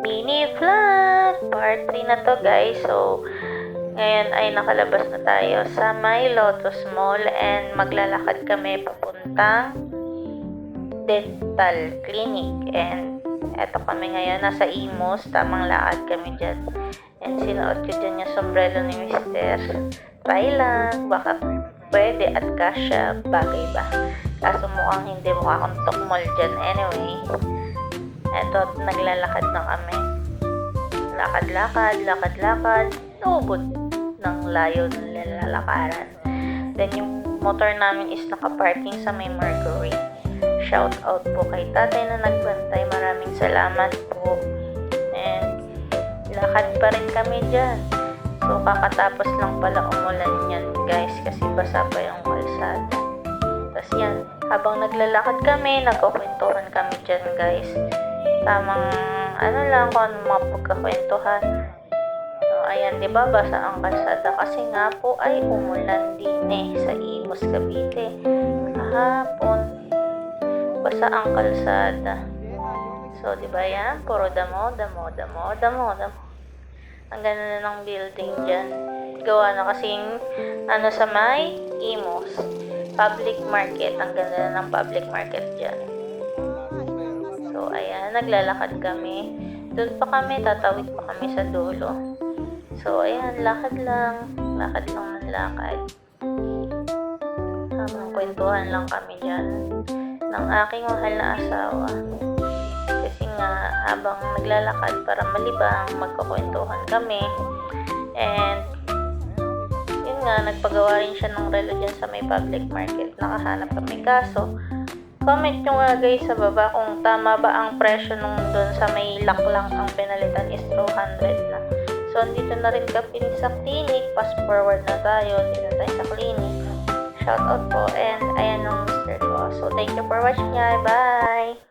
mini vlog part 3 na to guys. So ngayon ay nakalabas na tayo sa may Lotus Mall and maglalakad kami papuntang dental clinic. And eto kami ngayon, nasa Imus, tamang lakad kami dyan. And sinuot ko dyan yung sombrero ni Mister. Try lang, baka pwede at kasya, bagay ba? Kaso mukhang hindi, mukha akong tukmol dyan. Anyway, eto, naglalakad na kami. Lakad-lakad, ubod ng layo ng lalakaran. Then yung motor namin is nakaparking sa may Mercury. Shout out po kay tatay na nagbantay. Maraming salamat po. And lakad pa rin kami dyan. So kakatapos lang pala umulan yan guys, kasi basa pa yung kalsada. Tapos yan, habang naglalakad kami, nagkukwentuhan kami dyan guys. Tamang ano lang kung ano mga pagkakwentuhan. So ayan, diba basa ang kalsada kasi nga po ay umulan din sa Imus, Cavite. Kahapon basa ang kalsada. So, di ba yan? Puro damo. Ang ganda na ng building dyan. Gawa na kasing, sa may Imus. Public market. Ang ganda na ng public market dyan. So, ayan. Naglalakad kami. Doon pa kami. Tatawid pa kami sa dulo. So, ayan. Lakad lang ng lakad. Habang kwentuhan lang kami dyan ng aking mahal na asawa. Kasi nga, habang naglalakad para malibang, magkukwentuhan kami. And, yun nga, nagpagawa rin siya ng relo dyan sa may public market. Nakahanap kami. Kaso, comment nyo nga guys sa baba kung tama ba ang presyo nung doon sa may laklang ang pinalitan is 200 na. So, andito na rin kami sa clinic. Fast forward na tayo. Dito tayo sa clinic. Shout out po. And, ayan ang Mr. ko. So, thank you for watching guys. Bye!